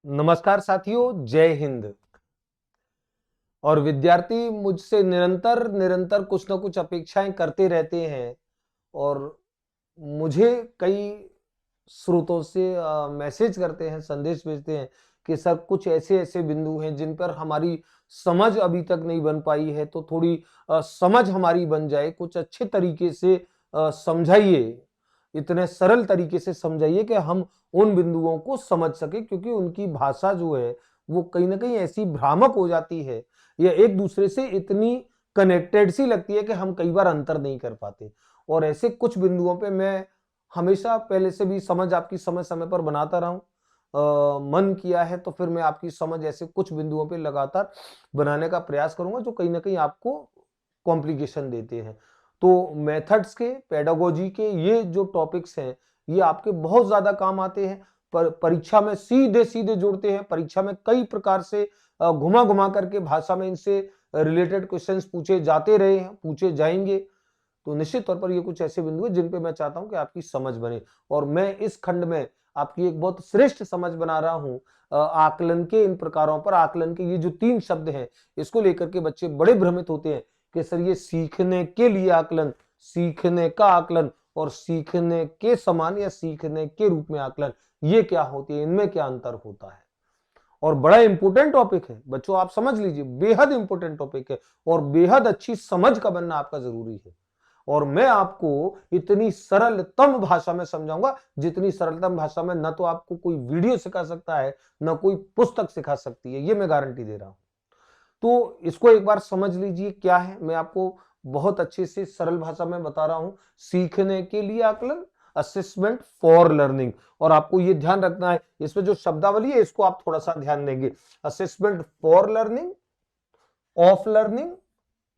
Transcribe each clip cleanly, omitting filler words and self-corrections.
नमस्कार साथियों, जय हिंद। और विद्यार्थी मुझसे निरंतर निरंतर कुछ ना कुछ अपेक्षाएं करते रहते हैं और मुझे कई स्रोतों से मैसेज करते हैं, संदेश भेजते हैं कि सर कुछ ऐसे ऐसे बिंदु हैं जिन पर हमारी समझ अभी तक नहीं बन पाई है, तो थोड़ी समझ हमारी बन जाए, कुछ अच्छे तरीके से समझाइए, इतने सरल तरीके से समझाइए कि हम उन बिंदुओं को समझ सके, क्योंकि उनकी भाषा जो है वो कहीं ना कहीं ऐसी भ्रामक हो जाती है या एक दूसरे से इतनी कनेक्टेड सी लगती है कि हम कई बार अंतर नहीं कर पाते। और ऐसे कुछ बिंदुओं पे मैं हमेशा पहले से भी समझ आपकी समय समय पर बनाता रहा हूं। मन किया है तो फिर मैं आपकी समझ ऐसे कुछ बिंदुओं पे लगातार बनाने का प्रयास करूंगा जो कहीं ना कहीं आपको कॉम्प्लिकेशन देते हैं। तो मेथड्स के, पेडागोजी के ये जो टॉपिक्स हैं ये आपके बहुत ज्यादा काम आते हैं। परीक्षा में सीधे सीधे जुड़ते हैं। परीक्षा में कई प्रकार से घुमा घुमा करके भाषा में इनसे रिलेटेड क्वेश्चंस पूछे जाते रहे हैं, पूछे जाएंगे। तो निश्चित तौर पर ये कुछ ऐसे बिंदु हैं जिन पे मैं चाहता हूं कि आपकी समझ बने। और मैं इस खंड में आपकी एक बहुत श्रेष्ठ समझ बना रहा हूं आकलन के इन प्रकारों पर। आकलन के ये जो 3 शब्द हैं इसको लेकर के बच्चे बड़े भ्रमित होते हैं कि सर ये सीखने के लिए आकलन, सीखने का आकलन और सीखने के समान या सीखने के रूप में आकलन, ये क्या होती है, इनमें क्या अंतर होता है। और बड़ा इंपॉर्टेंट टॉपिक है बच्चों, आप समझ लीजिए, बेहद इंपॉर्टेंट टॉपिक है और बेहद अच्छी समझ का बनना आपका जरूरी है। और मैं आपको इतनी सरलतम भाषा में समझाऊंगा जितनी सरलतम भाषा में न तो आपको कोई वीडियो सिखा सकता है न कोई पुस्तक सिखा सकती है, ये मैं गारंटी दे रहा हूं। तो इसको एक बार समझ लीजिए क्या है। मैं आपको बहुत अच्छे से सरल भाषा में बता रहा हूं। सीखने के लिए आकलन, असेसमेंट फॉर लर्निंग। और आपको ये ध्यान रखना है, इसमें जो शब्दावली है इसको आप थोड़ा सा ध्यान देंगे। Assessment for learning, of learning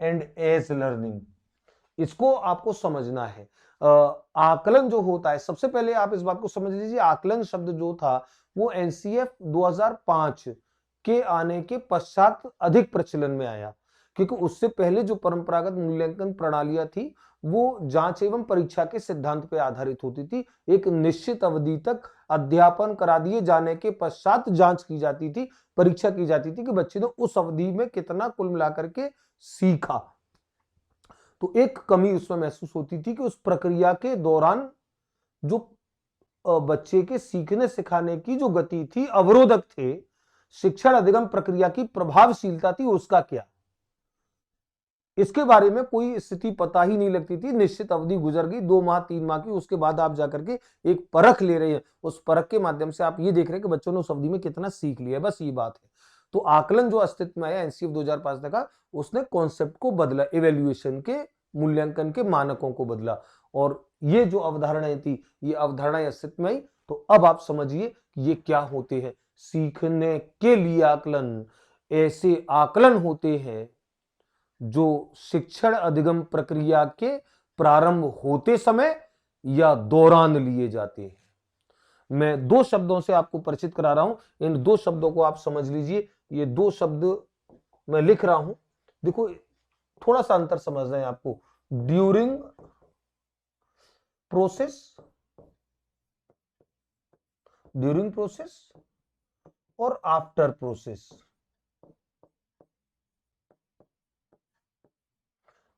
and as learning, इसको आपको समझना है। आकलन जो होता है, सबसे पहले आप इस बात को समझ लीजिए, आकलन शब्द जो था वो एनसीएफ 2005 के आने के पश्चात अधिक प्रचलन में आया, क्योंकि उससे पहले जो परंपरागत मूल्यांकन प्रणालियां थी वो जांच एवं परीक्षा के सिद्धांत पर आधारित होती थी। एक निश्चित अवधि तक अध्यापन करा दिए जाने के पश्चात जांच की जाती थी, परीक्षा की जाती थी कि बच्चे ने उस अवधि में कितना कुल मिलाकर के सीखा। तो एक कमी उसमें महसूस होती थी कि उस प्रक्रिया के दौरान जो बच्चे के सीखने सिखाने की जो गति थी, अवरोधक थे, शिक्षण अधिगम प्रक्रिया की प्रभावशीलता थी, उसका क्या, इसके बारे में कोई स्थिति पता ही नहीं लगती थी। निश्चित अवधि गुजर गई, 2 माह 3 माह की, उसके बाद आप जाकर के एक परख ले रहे हैं, उस परख के माध्यम से आप ये देख रहे हैं कि बच्चों ने उस अवधि में कितना सीख लिया, बस ये बात है। तो आकलन जो अस्तित्व में आया एनसीएफ 2005 तक का, उसने कॉन्सेप्ट को बदला, इवेल्युएशन के, मूल्यांकन के मानकों को बदला। और ये जो अवधारणाएं थी ये अवधारणाएं अस्तित्व में आई। तो अब आप समझिए ये क्या होते हैं। सीखने के लिए आकलन ऐसे आकलन होते हैं जो शिक्षण अधिगम प्रक्रिया के प्रारंभ होते समय या दौरान लिए जाते हैं। मैं 2 शब्दों से आपको परिचित करा रहा हूं, इन 2 शब्दों को आप समझ लीजिए। ये 2 शब्द मैं लिख रहा हूं, देखो थोड़ा सा अंतर समझना है आपको। ड्यूरिंग प्रोसेस, ड्यूरिंग प्रोसेस और आफ्टर प्रोसेस,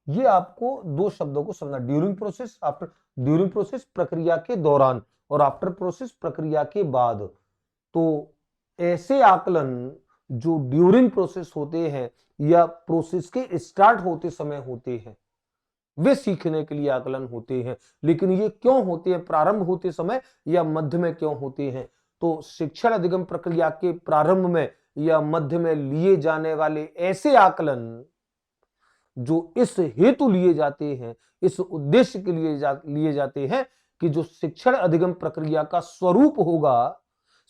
ये आपको 2 शब्दों को समझना। During process, after. During process प्रक्रिया के दौरान और आफ्टर प्रोसेस प्रक्रिया के बाद। तो ऐसे आकलन जो ड्यूरिंग प्रोसेस होते हैं या प्रोसेस के स्टार्ट होते समय होते हैं, वे सीखने के लिए आकलन होते हैं। लेकिन ये क्यों होते हैं, प्रारंभ होते समय या मध्य में क्यों होते हैं? तो शिक्षण अधिगम प्रक्रिया के प्रारंभ में या मध्य में लिए जाने वाले ऐसे आकलन जो इस हेतु लिए जाते हैं, इस उद्देश्य के लिए लिए जाते हैं कि जो शिक्षण अधिगम प्रक्रिया का स्वरूप होगा,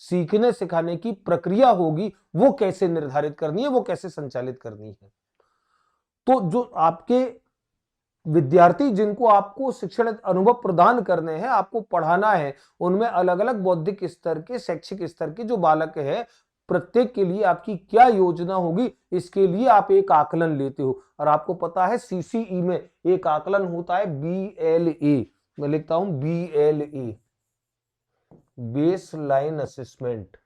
सीखने सिखाने की प्रक्रिया होगी, वो कैसे निर्धारित करनी है, वो कैसे संचालित करनी है। तो जो आपके विद्यार्थी जिनको आपको शिक्षण अनुभव प्रदान करने हैं, आपको पढ़ाना है, उनमें अलग अलग बौद्धिक स्तर के, शैक्षिक स्तर के जो बालक है, प्रत्येक के लिए आपकी क्या योजना होगी, इसके लिए आप एक आकलन लेते हो। और आपको पता है सीसीई में एक आकलन होता है BLA, मैं लिखता हूं BLA, बेस लाइन असेसमेंट।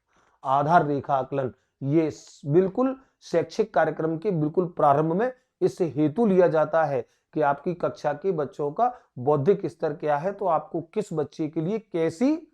आधार रेखा आकलन, ये बिल्कुल शैक्षिक कार्यक्रम के बिल्कुल प्रारंभ में इस हेतु लिया जाता है कि आपकी कक्षा के बच्चों का बौद्धिक स्तर क्या है, तो आपको किस बच्चे के लिए कैसी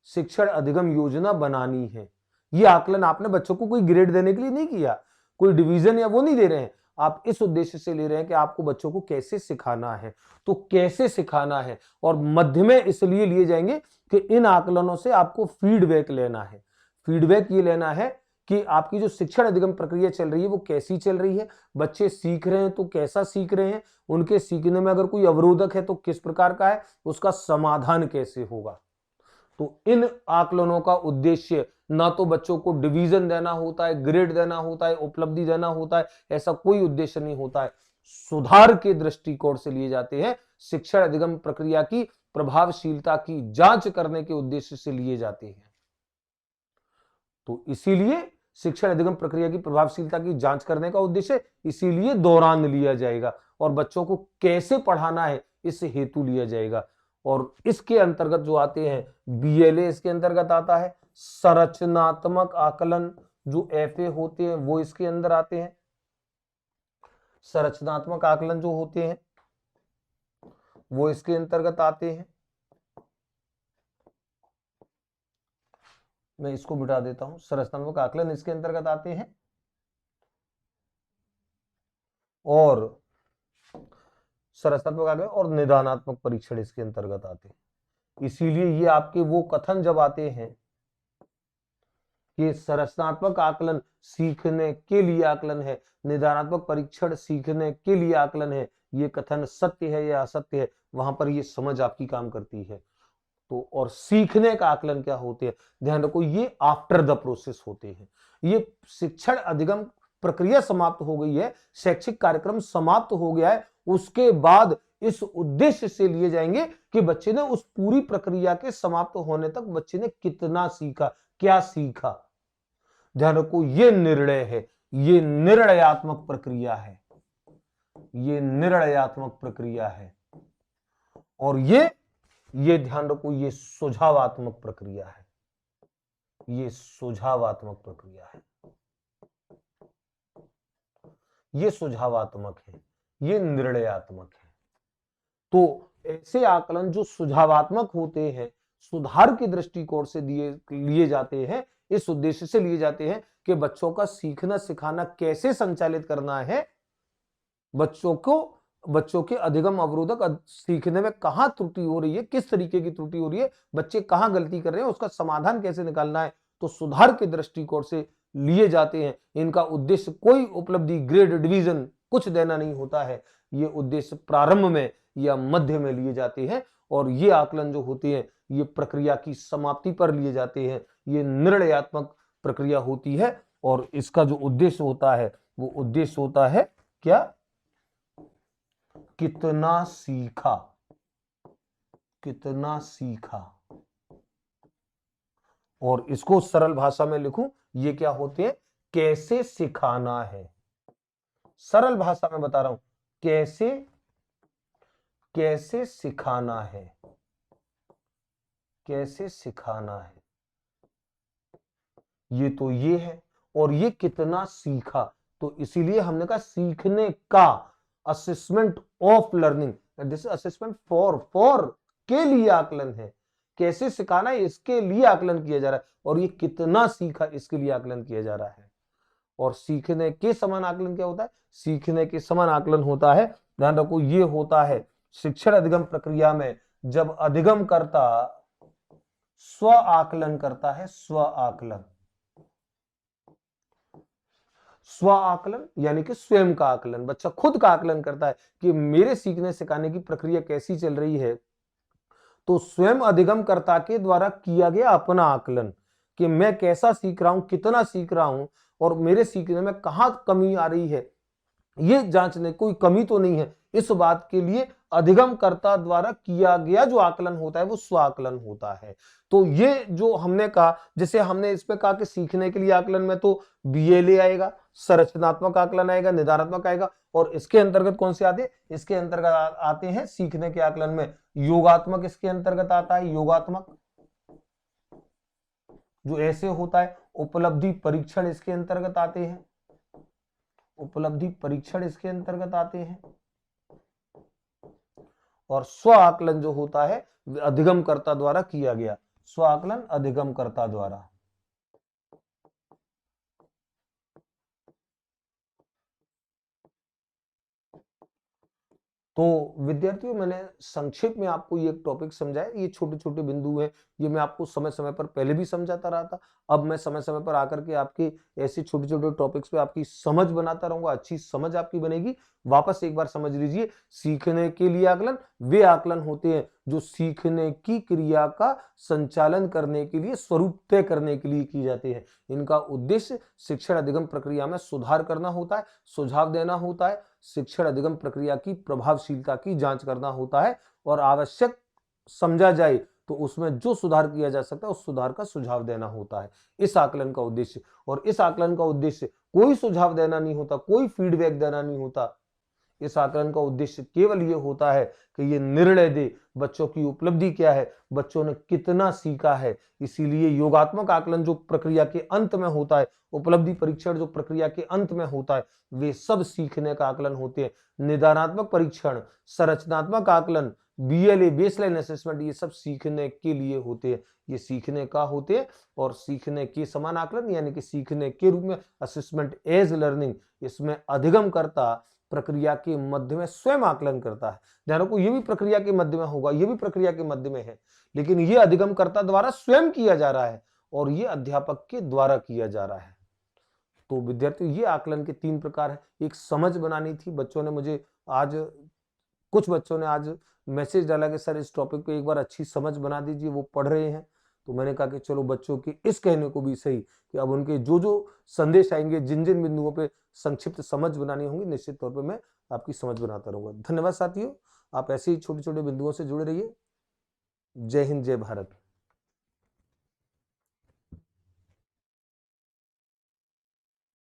शिक्षण अधिगम योजना बनानी है। ये आकलन आपने बच्चों को कोई ग्रेड देने के लिए नहीं किया, कोई डिवीजन या वो नहीं दे रहे हैं, आप इस उद्देश्य से ले रहे हैं कि आपको बच्चों को कैसे सिखाना है। तो कैसे सिखाना है, और मध्य में इसलिए लिए जाएंगे कि इन आकलनों से आपको फीडबैक लेना है। फीडबैक ये लेना है कि आपकी जो शिक्षण अधिगम प्रक्रिया चल रही है वो कैसी चल रही है, बच्चे सीख रहे हैं तो कैसा सीख रहे हैं, उनके सीखने में अगर कोई अवरोधक है तो किस प्रकार का है, उसका समाधान कैसे होगा। तो इन आकलनों का उद्देश्य ना तो बच्चों को डिवीजन देना होता है, ग्रेड देना होता है, उपलब्धि देना होता है, ऐसा कोई उद्देश्य नहीं होता है। सुधार के दृष्टिकोण से लिए जाते हैं, शिक्षण अधिगम प्रक्रिया की प्रभावशीलता की जांच करने के उद्देश्य से लिए जाते हैं। तो इसीलिए शिक्षण अधिगम प्रक्रिया की प्रभावशीलता की जांच करने का उद्देश्य इसीलिए दौरान लिया जाएगा, और बच्चों को कैसे पढ़ाना है इस हेतु लिया जाएगा। और इसके अंतर्गत जो आते हैं बीएलए, इसके अंतर्गत आता है संरचनात्मक आकलन, जो एफए होते हैं वो इसके अंदर आते हैं। संरचनात्मक आकलन जो होते हैं वो इसके अंतर्गत आते हैं। मैं इसको मिटा देता हूं, संरचनात्मक आकलन इसके अंतर्गत आते हैं, और संरचनात्मक आकलन और निदानात्मक परीक्षण इसके अंतर्गत आते हैं। इसीलिए ये आपके वो कथन जब आते हैं कि संरचनात्मक आकलन सीखने के लिए आकलन है, निदानात्मक परीक्षण सीखने के लिए आकलन है, ये कथन सत्य है या असत्य है, वहां पर ये समझ आपकी काम करती है। तो और सीखने का आकलन क्या होते हैं, ध्यान रखो, ये आफ्टर द प्रोसेस होते हैं। ये शिक्षण अधिगम प्रक्रिया समाप्त हो गई है, शैक्षिक कार्यक्रम समाप्त हो गया है, उसके बाद इस उद्देश्य से लिए जाएंगे कि बच्चे ने उस पूरी प्रक्रिया के समाप्त होने तक बच्चे ने कितना सीखा, क्या सीखा। ध्यान रखो, ये निर्णय है, ये निर्णयात्मक प्रक्रिया है, ये निर्णयात्मक प्रक्रिया है। और ये ध्यान रखो, ये सुझावात्मक प्रक्रिया है, ये सुझावात्मक प्रक्रिया है, ये सुझावात्मक है, ये निर्णयात्मक है। तो ऐसे आकलन जो सुझावात्मक होते हैं, सुधार के दृष्टिकोण से लिए जाते हैं, इस उद्देश्य से लिए जाते हैं कि बच्चों का सीखना सिखाना कैसे संचालित करना है, बच्चों के अधिगम अवरोधक सीखने में कहां त्रुटि हो रही है, किस तरीके की त्रुटि हो रही है, बच्चे कहां गलती कर रहे हैं, उसका समाधान कैसे निकालना है, तो सुधार के दृष्टिकोण से लिए जाते हैं। इनका उद्देश्य कोई उपलब्धि, ग्रेड, डिवीजन कुछ देना नहीं होता है। ये उद्देश्य प्रारंभ में या मध्य में लिए जाते हैं, और ये आकलन जो होते हैं ये प्रक्रिया की समाप्ति पर लिए जाते हैं। ये निर्णयात्मक प्रक्रिया होती है, और इसका जो उद्देश्य होता है वो उद्देश्य होता है क्या, कितना सीखा, कितना सीखा। और इसको सरल भाषा में लिखूं, ये क्या होते हैं, कैसे सिखाना है। सरल भाषा में बता रहा हूं, कैसे सिखाना है, कैसे सिखाना है, ये तो ये है। और ये कितना सीखा, तो इसीलिए हमने कहा सीखने का, assessment of learning, this assessment for के लिए आकलन है। कैसे सिखाना है इसके लिए आकलन किया जा रहा है, और ये कितना सीखा इसके लिए आकलन किया जा रहा है। और सीखने के समान आकलन क्या होता है, सीखने के समान आकलन होता है, ध्यान रखो, ये होता है शिक्षण अधिगम प्रक्रिया में जब अधिगम करता स्व आकलन करता है, स्व आकलन, स्व आकलन यानी कि स्वयं का आकलन, बच्चा खुद का आकलन करता है कि मेरे सीखने सिखाने की प्रक्रिया कैसी चल रही है। तो स्वयं अधिगमकर्ता के द्वारा किया गया अपना आकलन कि मैं कैसा सीख रहा हूं, कितना सीख रहा हूं, और मेरे सीखने में कहां कमी आ रही है, ये जांचने, कोई कमी तो नहीं है, इस बात के लिए अधिगमकर्ता द्वारा किया गया जो आकलन होता है वो स्व आकलन होता है। तो ये जो हमने कहा, जैसे हमने इस पे कहा कि सीखने के लिए आकलन में तो बीएलए आएगा, संरचनात्मक आकलन आएगा, निदानात्मक आएगा, और इसके अंतर्गत कौन से आते हैं, इसके अंतर्गत आते हैं सीखने के आकलन में योगात्मक, इसके अंतर्गत आता है योगात्मक, जो ऐसे होता है। उपलब्धि परीक्षण इसके अंतर्गत आते हैं, उपलब्धि परीक्षण इसके अंतर्गत आते हैं। और स्व आकलन जो होता है अधिगमकर्ता द्वारा किया गया, स्व आकलन अधिगमकर्ता द्वारा। तो विद्यार्थियों, मैंने संक्षेप में आपको ये टॉपिक समझाया। ये छोटे छोटे बिंदु हैं, ये मैं आपको समय समय पर पहले भी समझाता रहा था। अब मैं समय समय पर आकर के आपके ऐसे छोटे छोटे टॉपिक्स पे आपकी समझ बनाता रहूंगा, अच्छी समझ आपकी बनेगी। वापस एक बार समझ लीजिए, सीखने के लिए आकलन वे आकलन होते हैं जो सीखने की क्रिया का संचालन करने के लिए, स्वरूप तय करने के लिए की जाते हैं। इनका उद्देश्य शिक्षण अधिगम प्रक्रिया में सुधार करना होता है, सुझाव देना होता है, शिक्षण अधिगम प्रक्रिया की प्रभावशीलता की जांच करना होता है, और आवश्यक समझा जाए तो उसमें जो सुधार किया जा सकता है उस सुधार का सुझाव देना होता है इस आकलन का उद्देश्य। और इस आकलन का उद्देश्य कोई सुझाव देना नहीं होता, कोई फीडबैक देना नहीं होता। इस आकलन का उद्देश्य केवल ये होता है कि ये निर्णय दे बच्चों की उपलब्धि क्या है, बच्चों ने कितना सीखा है। इसीलिए योगात्मक आकलन जो प्रक्रिया के अंत में होता है, उपलब्धि परीक्षण जो प्रक्रिया के अंत में होता है, वे सब सीखने का आकलन होते हैं। निदानात्मक परीक्षण, संरचनात्मक आकलन, BLA बेसलाइन असेसमेंट, ये सब सीखने के लिए होते हैं, ये सीखने का होते हैं। और सीखने के समान आकलन यानी कि सीखने के रूप में असेसमेंट एज लर्निंग, इसमें अधिगमकर्ता प्रक्रिया के मध्य में स्वयं आकलन करता है। ध्यान रखो, ये भी प्रक्रिया के मध्य में होगा, ये भी प्रक्रिया के मध्य में है, लेकिन ये अधिगमकर्ता द्वारा स्वयं किया जा रहा है और ये अध्यापक के द्वारा किया जा रहा है। तो विद्यार्थियों, ये आकलन के 3 प्रकार है। एक समझ बनानी थी, बच्चों ने मुझे आज, कुछ बच्चों ने आज मैसेज डाला कि सर इस टॉपिक पे एक बार अच्छी समझ बना दीजिए, वो पढ़ रहे हैं। तो मैंने कहा कि चलो बच्चों के इस कहने को भी सही कि अब उनके जो जो संदेश आएंगे, जिन जिन बिंदुओं पे संक्षिप्त समझ बनानी होंगी, निश्चित तौर पे मैं आपकी समझ बनाता रहूंगा। धन्यवाद साथियों, आप ऐसे ही छोटे छोटे बिंदुओं से जुड़े रहिए। जय हिंद, जय भारत।